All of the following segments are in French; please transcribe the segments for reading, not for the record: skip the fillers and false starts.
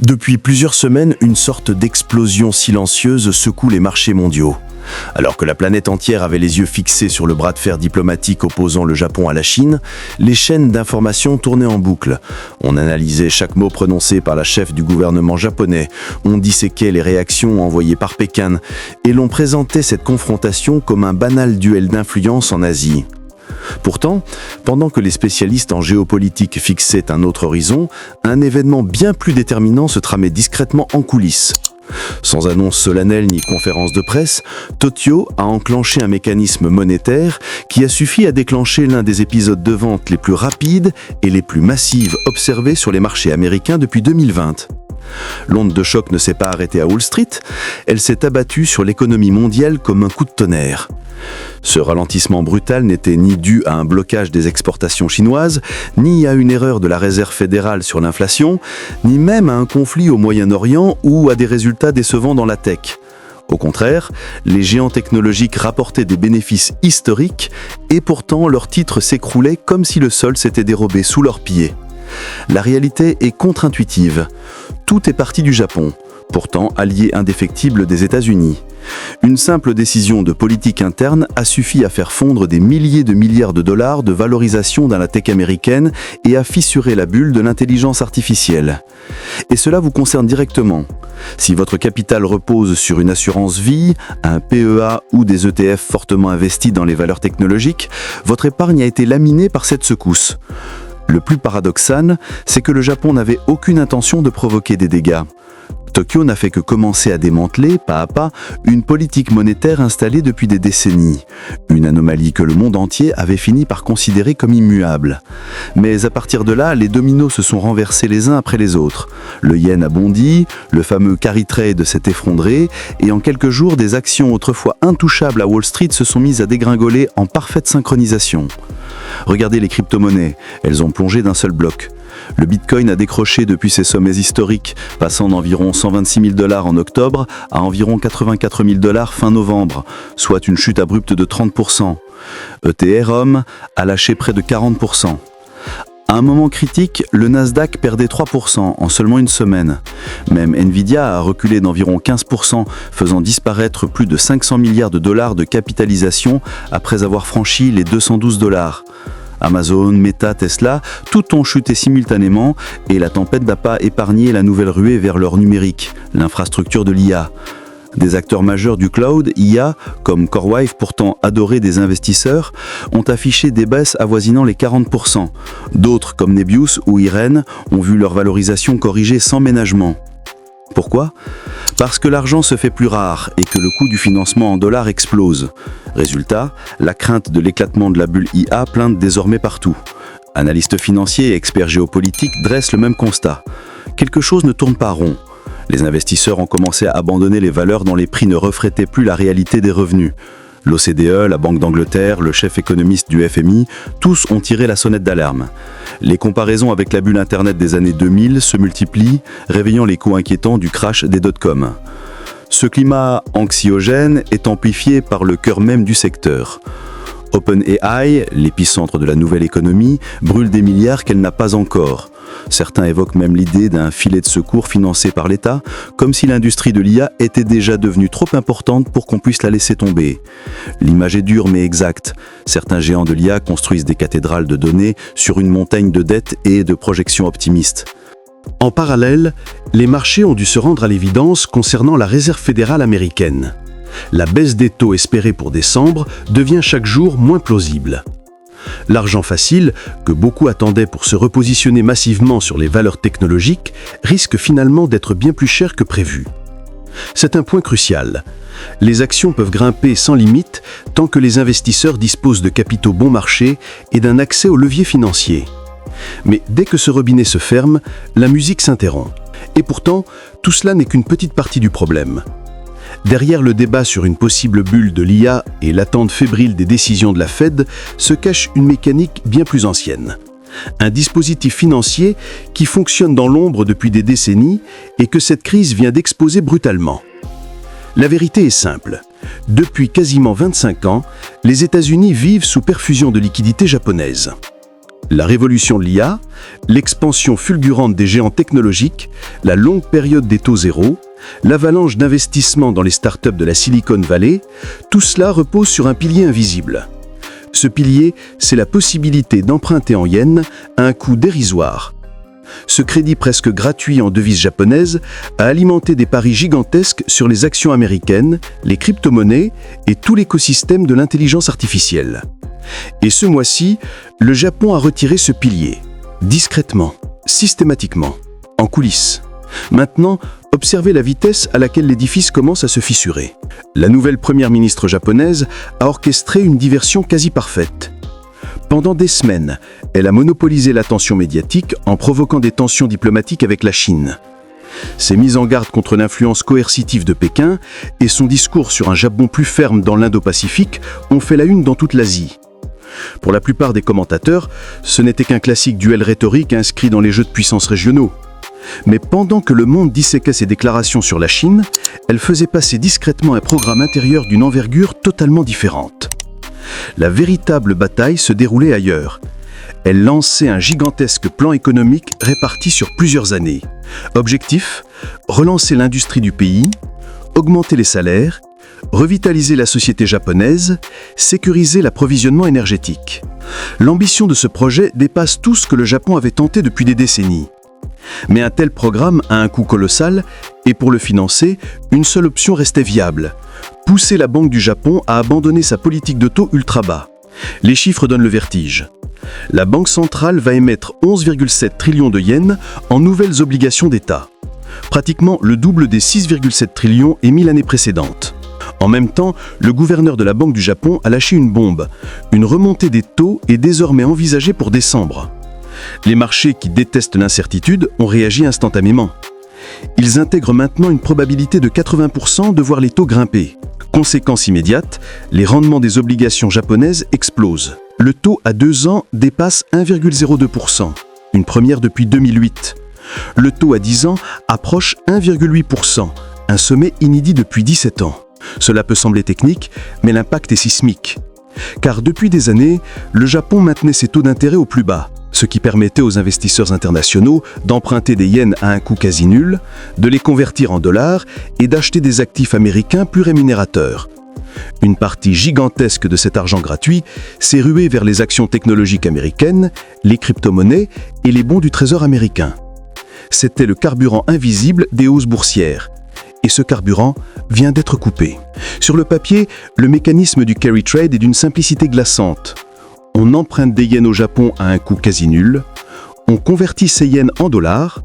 Depuis plusieurs semaines, une sorte d'explosion silencieuse secoue les marchés mondiaux. Alors que la planète entière avait les yeux fixés sur le bras de fer diplomatique opposant le Japon à la Chine, les chaînes d'information tournaient en boucle. On analysait chaque mot prononcé par la chef du gouvernement japonais, on disséquait les réactions envoyées par Pékin, et l'on présentait cette confrontation comme un banal duel d'influence en Asie. Pourtant, pendant que les spécialistes en géopolitique fixaient un autre horizon, un événement bien plus déterminant se tramait discrètement en coulisses. Sans annonce solennelle ni conférence de presse, Tokyo a enclenché un mécanisme monétaire qui a suffi à déclencher l'un des épisodes de vente les plus rapides et les plus massives observés sur les marchés américains depuis 2020. L'onde de choc ne s'est pas arrêtée à Wall Street, elle s'est abattue sur l'économie mondiale comme un coup de tonnerre. Ce ralentissement brutal n'était ni dû à un blocage des exportations chinoises, ni à une erreur de la Réserve fédérale sur l'inflation, ni même à un conflit au Moyen-Orient ou à des résultats décevants dans la tech. Au contraire, les géants technologiques rapportaient des bénéfices historiques et pourtant leurs titres s'écroulaient comme si le sol s'était dérobé sous leurs pieds. La réalité est contre-intuitive. Tout est parti du Japon, pourtant allié indéfectible des États-Unis. Une simple décision de politique interne a suffi à faire fondre des milliers de milliards de dollars de valorisation dans la tech américaine et à fissurer la bulle de l'intelligence artificielle. Et cela vous concerne directement. Si votre capital repose sur une assurance vie, un PEA ou des ETF fortement investis dans les valeurs technologiques, votre épargne a été laminée par cette secousse. Le plus paradoxal, c'est que le Japon n'avait aucune intention de provoquer des dégâts. Tokyo n'a fait que commencer à démanteler, pas à pas, une politique monétaire installée depuis des décennies. Une anomalie que le monde entier avait fini par considérer comme immuable. Mais à partir de là, les dominos se sont renversés les uns après les autres. Le yen a bondi, le fameux carry trade s'est effondré, et en quelques jours, des actions autrefois intouchables à Wall Street se sont mises à dégringoler en parfaite synchronisation. Regardez les crypto-monnaies, elles ont plongé d'un seul bloc. Le Bitcoin a décroché depuis ses sommets historiques, passant d'environ 126 000 $ en octobre à environ 84 000 $ fin novembre, soit une chute abrupte de 30%. Ethereum a lâché près de 40%. À un moment critique, le Nasdaq perdait 3% en seulement une semaine. Même Nvidia a reculé d'environ 15%, faisant disparaître plus de 500 milliards de dollars de capitalisation après avoir franchi les 212 $. Amazon, Meta, Tesla, tout ont chuté simultanément et la tempête n'a pas épargné la nouvelle ruée vers leur numérique, l'infrastructure de l'IA. Des acteurs majeurs du cloud, IA, comme CoreWeave, pourtant adoré des investisseurs, ont affiché des baisses avoisinant les 40%. D'autres, comme Nebius ou Irene, ont vu leur valorisation corrigée sans ménagement. Pourquoi ? Parce que l'argent se fait plus rare et que le coût du financement en dollars explose. Résultat, la crainte de l'éclatement de la bulle IA plane désormais partout. Analystes financiers et experts géopolitiques dressent le même constat. Quelque chose ne tourne pas rond. Les investisseurs ont commencé à abandonner les valeurs dont les prix ne reflétaient plus la réalité des revenus. L'OCDE, la Banque d'Angleterre, le chef économiste du FMI, tous ont tiré la sonnette d'alarme. Les comparaisons avec la bulle Internet des années 2000 se multiplient, réveillant l'écho inquiétant du crash des dot-com. Ce climat anxiogène est amplifié par le cœur même du secteur. OpenAI, l'épicentre de la nouvelle économie, brûle des milliards qu'elle n'a pas encore. Certains évoquent même l'idée d'un filet de secours financé par l'État, comme si l'industrie de l'IA était déjà devenue trop importante pour qu'on puisse la laisser tomber. L'image est dure mais exacte. Certains géants de l'IA construisent des cathédrales de données sur une montagne de dettes et de projections optimistes. En parallèle, les marchés ont dû se rendre à l'évidence concernant la Réserve fédérale américaine. La baisse des taux espérée pour décembre devient chaque jour moins plausible. L'argent facile, que beaucoup attendaient pour se repositionner massivement sur les valeurs technologiques, risque finalement d'être bien plus cher que prévu. C'est un point crucial. Les actions peuvent grimper sans limite tant que les investisseurs disposent de capitaux bon marché et d'un accès aux leviers financiers. Mais dès que ce robinet se ferme, la musique s'interrompt. Et pourtant, tout cela n'est qu'une petite partie du problème. Derrière le débat sur une possible bulle de l'IA et l'attente fébrile des décisions de la Fed se cache une mécanique bien plus ancienne. Un dispositif financier qui fonctionne dans l'ombre depuis des décennies et que cette crise vient d'exposer brutalement. La vérité est simple. Depuis quasiment 25 ans, les États-Unis vivent sous perfusion de liquidités japonaises. La révolution de l'IA, l'expansion fulgurante des géants technologiques, la longue période des taux zéro, l'avalanche d'investissements dans les startups de la Silicon Valley, tout cela repose sur un pilier invisible. Ce pilier, c'est la possibilité d'emprunter en yens à un coût dérisoire. Ce crédit presque gratuit en devises japonaises a alimenté des paris gigantesques sur les actions américaines, les crypto-monnaies et tout l'écosystème de l'intelligence artificielle. Et ce mois-ci, le Japon a retiré ce pilier, discrètement, systématiquement, en coulisses. Maintenant, observez la vitesse à laquelle l'édifice commence à se fissurer. La nouvelle première ministre japonaise a orchestré une diversion quasi parfaite. Pendant des semaines, elle a monopolisé l'attention médiatique en provoquant des tensions diplomatiques avec la Chine. Ses mises en garde contre l'influence coercitive de Pékin et son discours sur un Japon plus ferme dans l'Indo-Pacifique ont fait la une dans toute l'Asie. Pour la plupart des commentateurs, ce n'était qu'un classique duel rhétorique inscrit dans les jeux de puissance régionaux. Mais pendant que le monde disséquait ses déclarations sur la Chine, elle faisait passer discrètement un programme intérieur d'une envergure totalement différente. La véritable bataille se déroulait ailleurs. Elle lançait un gigantesque plan économique réparti sur plusieurs années. Objectif : relancer l'industrie du pays, augmenter les salaires, revitaliser la société japonaise, sécuriser l'approvisionnement énergétique. L'ambition de ce projet dépasse tout ce que le Japon avait tenté depuis des décennies. Mais un tel programme a un coût colossal et pour le financer, une seule option restait viable : pousser la Banque du Japon à abandonner sa politique de taux ultra bas. Les chiffres donnent le vertige. La Banque centrale va émettre 11,7 trillions de yens en nouvelles obligations d'État. Pratiquement le double des 6,7 trillions émis l'année précédente. En même temps, le gouverneur de la Banque du Japon a lâché une bombe. Une remontée des taux est désormais envisagée pour décembre. Les marchés qui détestent l'incertitude ont réagi instantanément. Ils intègrent maintenant une probabilité de 80% de voir les taux grimper. Conséquence immédiate, les rendements des obligations japonaises explosent. Le taux à 2 ans dépasse 1,02%, une première depuis 2008. Le taux à 10 ans approche 1,8%, un sommet inédit depuis 17 ans. Cela peut sembler technique, mais l'impact est sismique. Car depuis des années, le Japon maintenait ses taux d'intérêt au plus bas, ce qui permettait aux investisseurs internationaux d'emprunter des yens à un coût quasi nul, de les convertir en dollars et d'acheter des actifs américains plus rémunérateurs. Une partie gigantesque de cet argent gratuit s'est ruée vers les actions technologiques américaines, les crypto-monnaies et les bons du Trésor américain. C'était le carburant invisible des hausses boursières. Et ce carburant vient d'être coupé. Sur le papier, le mécanisme du carry trade est d'une simplicité glaçante. On emprunte des yens au Japon à un coût quasi nul, on convertit ces yens en dollars,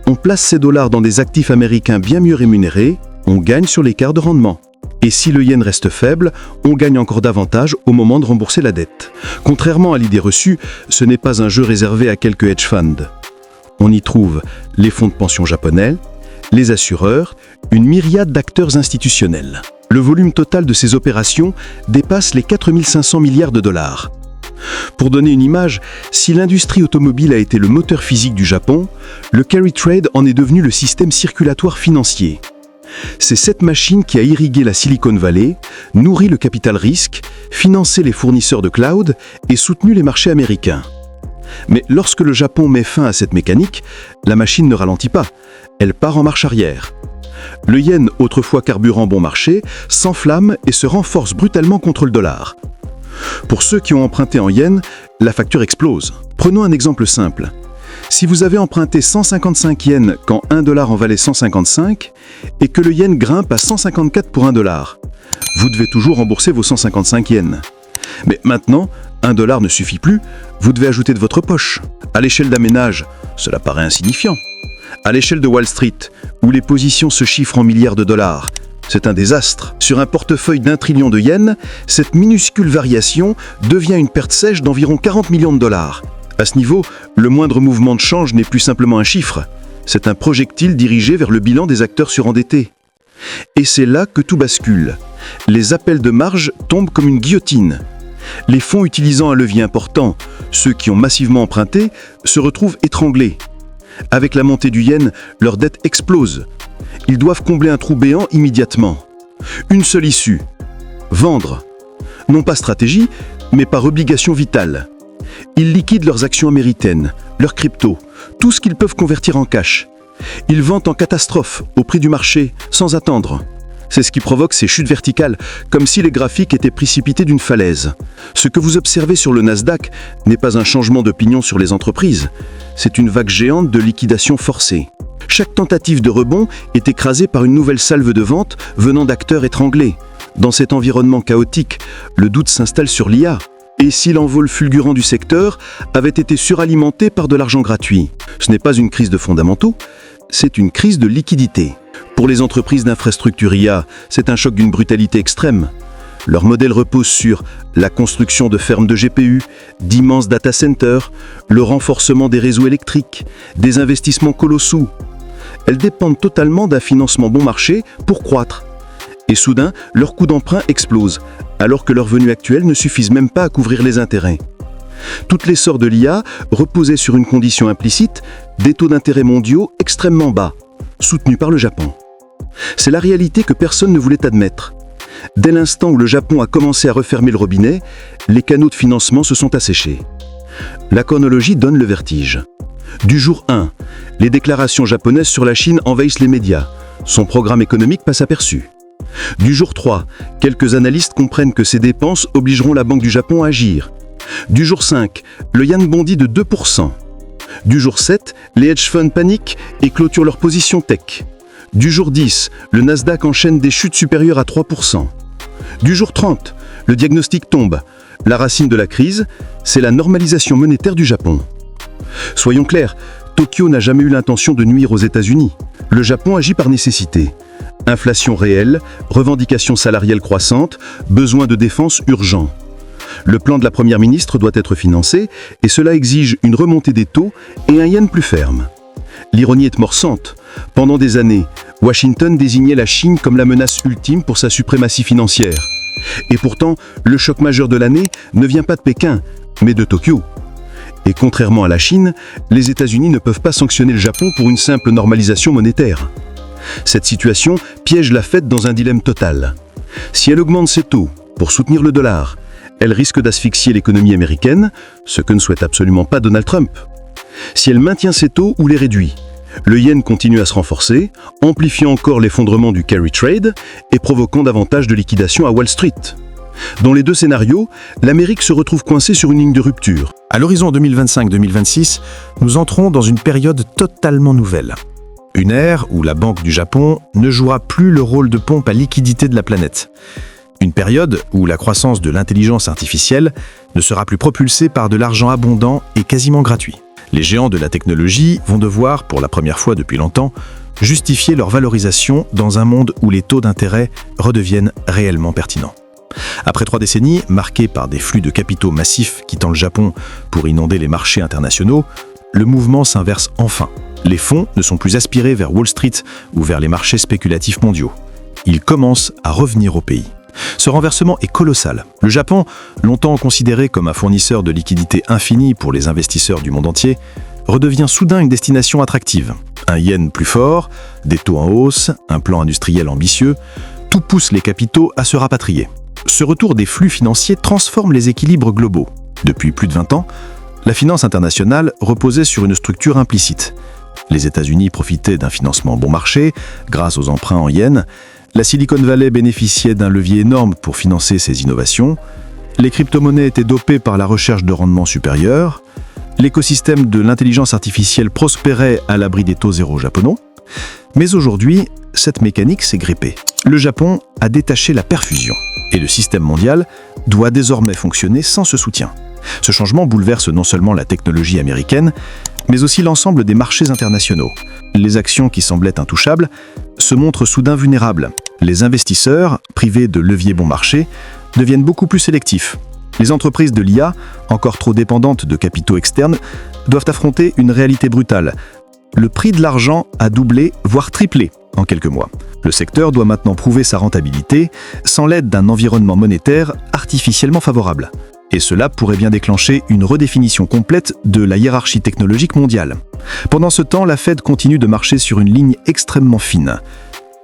on place ces dollars dans des actifs américains bien mieux rémunérés, on gagne sur l'écart de rendement. Et si le yen reste faible, on gagne encore davantage au moment de rembourser la dette. Contrairement à l'idée reçue, ce n'est pas un jeu réservé à quelques hedge funds. On y trouve les fonds de pension japonais, les assureurs, une myriade d'acteurs institutionnels. Le volume total de ces opérations dépasse les 4500 milliards de dollars. Pour donner une image, si l'industrie automobile a été le moteur physique du Japon, le carry trade en est devenu le système circulatoire financier. C'est cette machine qui a irrigué la Silicon Valley, nourri le capital risque, financé les fournisseurs de cloud et soutenu les marchés américains. Mais lorsque le Japon met fin à cette mécanique, la machine ne ralentit pas, elle part en marche arrière. Le yen, autrefois carburant bon marché, s'enflamme et se renforce brutalement contre le dollar. Pour ceux qui ont emprunté en yens, la facture explose. Prenons un exemple simple. Si vous avez emprunté 155 yens quand 1 dollar en valait 155 et que le yen grimpe à 154 pour 1 dollar, vous devez toujours rembourser vos 155 yens. Mais maintenant, 1 dollar ne suffit plus, vous devez ajouter de votre poche. À l'échelle d'un ménage, cela paraît insignifiant. À l'échelle de Wall Street, où les positions se chiffrent en milliards de dollars, c'est un désastre. Sur un portefeuille d'1 trillion de yens, cette minuscule variation devient une perte sèche d'environ 40 millions de dollars. À ce niveau, le moindre mouvement de change n'est plus simplement un chiffre. C'est un projectile dirigé vers le bilan des acteurs surendettés. Et c'est là que tout bascule. Les appels de marge tombent comme une guillotine. Les fonds utilisant un levier important, ceux qui ont massivement emprunté, se retrouvent étranglés. Avec la montée du yen, leur dette explose. Ils doivent combler un trou béant immédiatement. Une seule issue. Vendre. Non pas stratégie, mais par obligation vitale. Ils liquident leurs actions américaines, leurs cryptos, tout ce qu'ils peuvent convertir en cash. Ils vendent en catastrophe, au prix du marché, sans attendre. C'est ce qui provoque ces chutes verticales, comme si les graphiques étaient précipités d'une falaise. Ce que vous observez sur le Nasdaq n'est pas un changement d'opinion sur les entreprises, c'est une vague géante de liquidation forcée. Chaque tentative de rebond est écrasée par une nouvelle salve de vente venant d'acteurs étranglés. Dans cet environnement chaotique, le doute s'installe sur l'IA. Et si l'envol fulgurant du secteur avait été suralimenté par de l'argent gratuit? Ce n'est pas une crise de fondamentaux, c'est une crise de liquidité. Pour les entreprises d'infrastructure IA, c'est un choc d'une brutalité extrême. Leur modèle repose sur la construction de fermes de GPU, d'immenses data centers, le renforcement des réseaux électriques, des investissements colossaux. Elles dépendent totalement d'un financement bon marché pour croître. Et soudain, leurs coûts d'emprunt explosent, alors que leurs revenus actuels ne suffisent même pas à couvrir les intérêts. Tout l'essor de l'IA reposait sur une condition implicite, des taux d'intérêt mondiaux extrêmement bas, soutenus par le Japon. C'est la réalité que personne ne voulait admettre. Dès l'instant où le Japon a commencé à refermer le robinet, les canaux de financement se sont asséchés. La chronologie donne le vertige. Du jour 1, les déclarations japonaises sur la Chine envahissent les médias. Son programme économique passe aperçu. Du jour 3, quelques analystes comprennent que ces dépenses obligeront la Banque du Japon à agir. Du jour 5, le yen bondit de 2%. Du jour 7, les hedge funds paniquent et clôturent leur position tech. Du jour 10, le Nasdaq enchaîne des chutes supérieures à 3%. Du jour 30, le diagnostic tombe. La racine de la crise, c'est la normalisation monétaire du Japon. Soyons clairs, Tokyo n'a jamais eu l'intention de nuire aux États-Unis. Le Japon agit par nécessité. Inflation réelle, revendications salariales croissantes, besoin de défense urgent. Le plan de la Première ministre doit être financé et cela exige une remontée des taux et un yen plus ferme. L'ironie est morçante. Pendant des années, Washington désignait la Chine comme la menace ultime pour sa suprématie financière. Et pourtant, le choc majeur de l'année ne vient pas de Pékin, mais de Tokyo. Et contrairement à la Chine, les États-Unis ne peuvent pas sanctionner le Japon pour une simple normalisation monétaire. Cette situation piège la Fed dans un dilemme total. Si elle augmente ses taux pour soutenir le dollar, elle risque d'asphyxier l'économie américaine, ce que ne souhaite absolument pas Donald Trump. Si elle maintient ses taux ou les réduit, le yen continue à se renforcer, amplifiant encore l'effondrement du carry trade et provoquant davantage de liquidations à Wall Street. Dans les deux scénarios, l'Amérique se retrouve coincée sur une ligne de rupture. À l'horizon 2025-2026, nous entrons dans une période totalement nouvelle. Une ère où la Banque du Japon ne jouera plus le rôle de pompe à liquidité de la planète. Une période où la croissance de l'intelligence artificielle ne sera plus propulsée par de l'argent abondant et quasiment gratuit. Les géants de la technologie vont devoir, pour la première fois depuis longtemps, justifier leur valorisation dans un monde où les taux d'intérêt redeviennent réellement pertinents. Après 3 décennies marquées par des flux de capitaux massifs quittant le Japon pour inonder les marchés internationaux, le mouvement s'inverse enfin. Les fonds ne sont plus aspirés vers Wall Street ou vers les marchés spéculatifs mondiaux. Ils commencent à revenir au pays. Ce renversement est colossal. Le Japon, longtemps considéré comme un fournisseur de liquidités infinies pour les investisseurs du monde entier, redevient soudain une destination attractive. Un yen plus fort, des taux en hausse, un plan industriel ambitieux, tout pousse les capitaux à se rapatrier. Ce retour des flux financiers transforme les équilibres globaux. Depuis plus de 20 ans, la finance internationale reposait sur une structure implicite. Les États-Unis profitaient d'un financement bon marché grâce aux emprunts en yens. La Silicon Valley bénéficiait d'un levier énorme pour financer ses innovations. Les crypto-monnaies étaient dopées par la recherche de rendements supérieurs. L'écosystème de l'intelligence artificielle prospérait à l'abri des taux zéro japonais. Mais aujourd'hui, cette mécanique s'est grippée. Le Japon a détaché la perfusion et le système mondial doit désormais fonctionner sans ce soutien. Ce changement bouleverse non seulement la technologie américaine, mais aussi l'ensemble des marchés internationaux. Les actions qui semblaient intouchables se montrent soudain vulnérables. Les investisseurs, privés de leviers bon marché, deviennent beaucoup plus sélectifs. Les entreprises de l'IA, encore trop dépendantes de capitaux externes, doivent affronter une réalité brutale. Le prix de l'argent a doublé, voire triplé en quelques mois. Le secteur doit maintenant prouver sa rentabilité sans l'aide d'un environnement monétaire artificiellement favorable. Et cela pourrait bien déclencher une redéfinition complète de la hiérarchie technologique mondiale. Pendant ce temps, la Fed continue de marcher sur une ligne extrêmement fine.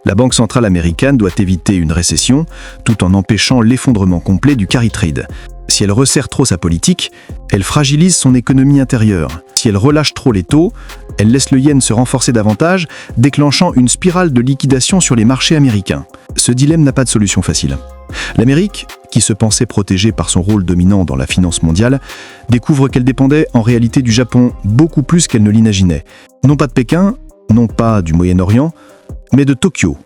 La Banque centrale américaine doit éviter une récession tout en empêchant l'effondrement complet du carry trade. Si elle resserre trop sa politique, elle fragilise son économie intérieure. Si elle relâche trop les taux, elle laisse le yen se renforcer davantage, déclenchant une spirale de liquidation sur les marchés américains. Ce dilemme n'a pas de solution facile. L'Amérique, qui se pensait protégée par son rôle dominant dans la finance mondiale, découvre qu'elle dépendait en réalité du Japon beaucoup plus qu'elle ne l'imaginait. Non pas de Pékin, non pas du Moyen-Orient, mais de Tokyo,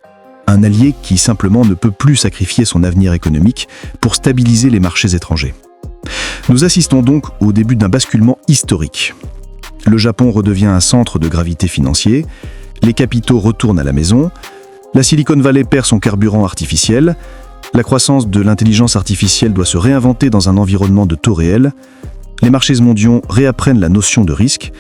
un allié qui simplement ne peut plus sacrifier son avenir économique pour stabiliser les marchés étrangers. Nous assistons donc au début d'un basculement historique. Le Japon redevient un centre de gravité financier, les capitaux retournent à la maison, la Silicon Valley perd son carburant artificiel, la croissance de l'intelligence artificielle doit se réinventer dans un environnement de taux réels, les marchés mondiaux réapprennent la notion de risque,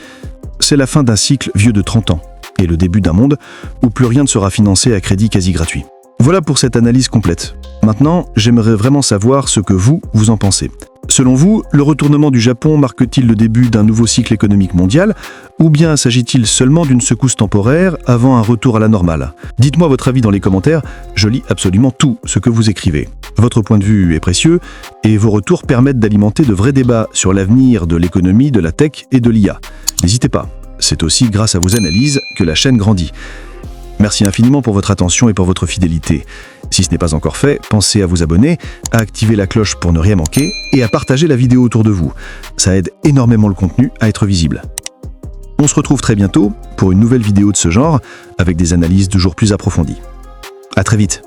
c'est la fin d'un cycle vieux de 30 ans et le début d'un monde où plus rien ne sera financé à crédit quasi gratuit. Voilà pour cette analyse complète. Maintenant, j'aimerais vraiment savoir ce que vous en pensez. Selon vous, le retournement du Japon marque-t-il le début d'un nouveau cycle économique mondial ou bien s'agit-il seulement d'une secousse temporaire avant un retour à la normale? Dites-moi votre avis dans les commentaires, je lis absolument tout ce que vous écrivez. Votre point de vue est précieux et vos retours permettent d'alimenter de vrais débats sur l'avenir de l'économie, de la tech et de l'IA. N'hésitez pas, c'est aussi grâce à vos analyses que la chaîne grandit. Merci infiniment pour votre attention et pour votre fidélité. Si ce n'est pas encore fait, pensez à vous abonner, à activer la cloche pour ne rien manquer et à partager la vidéo autour de vous. Ça aide énormément le contenu à être visible. On se retrouve très bientôt pour une nouvelle vidéo de ce genre avec des analyses toujours plus approfondies. À très vite.